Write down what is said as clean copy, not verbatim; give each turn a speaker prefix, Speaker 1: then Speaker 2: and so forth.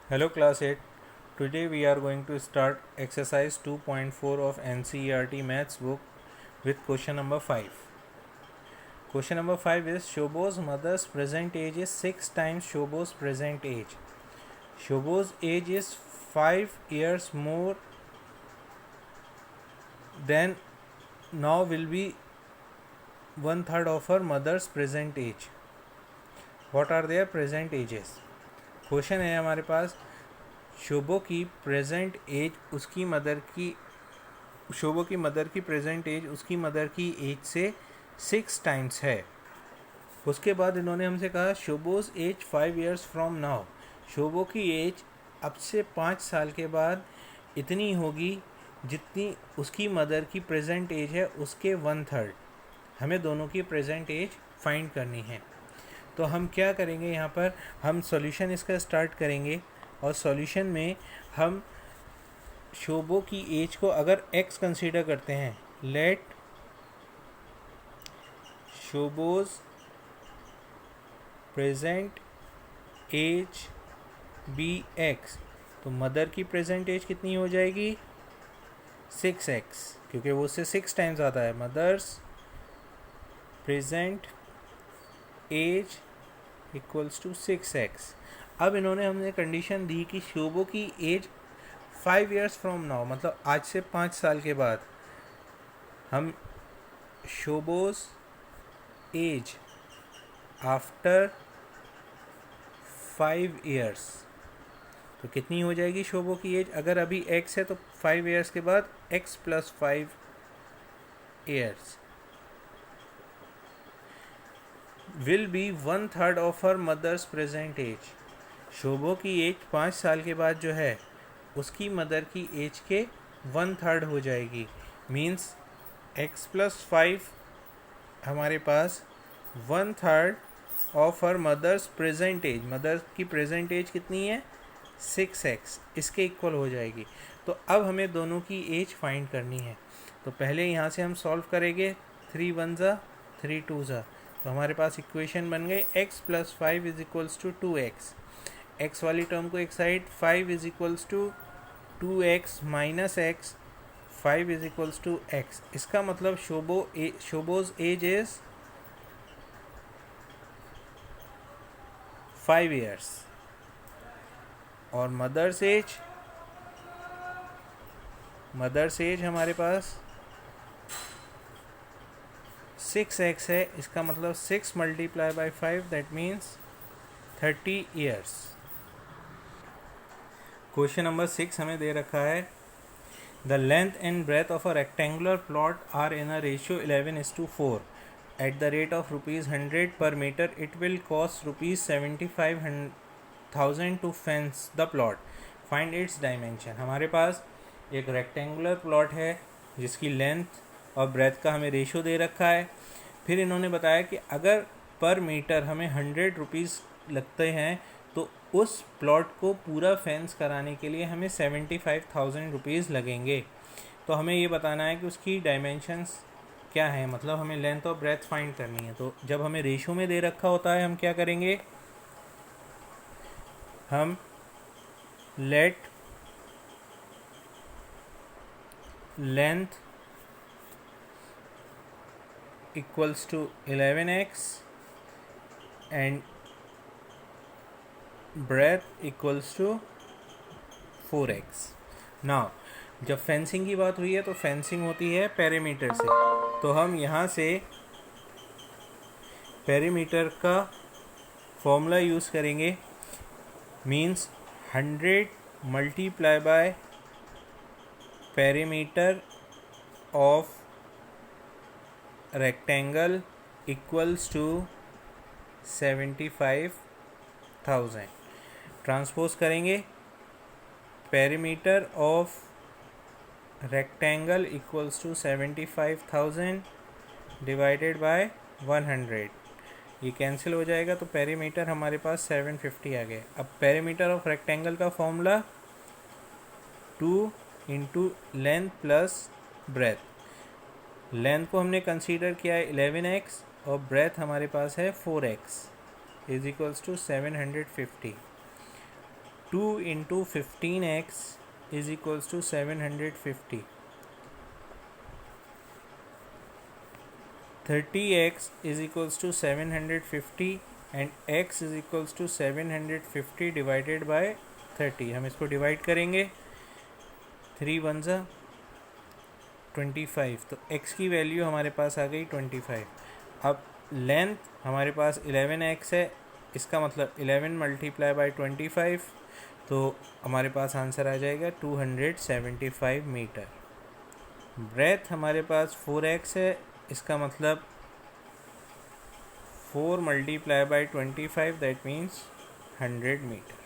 Speaker 1: Hello class 8. Today we are going to start exercise 2.4 of NCERT maths book with question number 5. Question number 5 is Shobo's mother's present age is 6 times Shobo's present age. Shobo's age is 5 years more than now will be 1/3 of her mother's present age. What are their present ages? Question है हमारे पास शोभो की present as उसकी mother की शोभो की mother की present as उसकी mother की as से 6 टाइम्स है। उसके बाद इन्होंने हमसे कहा शोभोज एज 5 years फ्रॉम नाउ। शोभो की एज अब से 5 साल के बाद इतनी होगी जितनी उसकी मदर की प्रेजेंट एज है उसके 1/3। हमें दोनों की प्रेजेंट एज फाइंड करनी है। तो हम क्या करेंगे, यहाँ पर हम सॉल्यूशन इसका स्टार्ट करेंगे और सॉल्यूशन में हम शोभो की एज को अगर x कंसीडर करते हैं, let Shobho's present age be x, तो मदर की प्रेजेंट एज कितनी हो जाएगी 6x, क्योंकि वो उससे 6 टाइम्स आता है। Mother's present age equals to 6x। अब इन्होंने हमने कंडीशन दी कि शोभो की एज 5 years फ्रॉम नाउ, मतलब आज से 5 साल के बाद हम शोभोज एज आफ्टर 5 years, तो कितनी हो जाएगी शोभो की एज? अगर अभी x है तो 5 years के बाद x + 5 years will be 1/3 of her mother's present age. Shobho की एज 5 साल के बाद जो है उसकी मदर की एज के 1/3 हो जाएगी। मीन्स x + 5 हमारे पास 1/3 of her mother's present age. Mother की प्रेजेंट एज कितनी है 6x, इसके इक्वल हो जाएगी। तो अब हमें दोनों की एज फाइंड करनी है। तो पहले यहाँ से हम सॉल्व करेंगे। 3 1 ज़ा 3 2 ज़ा, तो हमारे पास इक्वेशन बन गई x + 5 = 2x। x वाली टर्म को एक साइड, 5 = 2x - x, 5 = x। इसका मतलब शोभोज एज इज 5 years और मदर्स एज हमारे पास 6x है। इसका मतलब 6 × 5 that means 30 years। Question number 6 हमें दे रखा है the length and breadth of a rectangular plot are in a ratio 11:4 at the rate of ₹100 per meter। It will cost ₹75,000 to fence the plot. Find its dimension. हमारे पास एक rectangular plot है जिसकी length और breath का हमें ratio दे रखा है। फिर इन्होंने बताया कि अगर पर मीटर हमें ₹100 लगते हैं तो उस प्लॉट को पूरा फेंस कराने के लिए हमें ₹75,000 लगेंगे। तो हमें ये बताना है कि उसकी डायमेंशंस क्या है, मतलब हमें लेंथ और ब्रेथ फाइंड करनी है। तो जब हमें रेशियो में दे रखा होता है हम क्या करेंगे, हम let length equals to 11x and breadth equals to 4x। Now जब फेंसिंग की बात हुई है तो फेंसिंग होती है पेरीमीटर से, तो हम यहाँ से पेरीमीटर का फॉर्मूला यूज़ करेंगे। Means 100 × perimeter of rectangle equals to 75,000। Transpose करेंगे, perimeter of rectangle equals to 75,000 divided by 100। ये कैंसिल हो जाएगा तो पेरीमीटर हमारे पास 750 आ गया। अब पेरीमीटर ऑफ रेक्टेंगल का formula 2 × length plus breadth. Length को हमने कंसीडर किया है 11x और ब्रेथ हमारे पास है 4x = 750। 2 into 15x is equals to 750. 30x is equals to 750 and x is equals to 750 divided by 30. हम इसको डिवाइड करेंगे, 3 वन ज़ा 25, तो x की वैल्यू हमारे पास आ गई 25. अब लेंथ हमारे पास 11x है, इसका मतलब 11 मल्टीप्लाई बाई 25, तो हमारे पास आंसर आ जाएगा 275 मीटर. ब्रेथ हमारे पास 4x है, इसका मतलब 4 multiply by 25, that means 100 metre.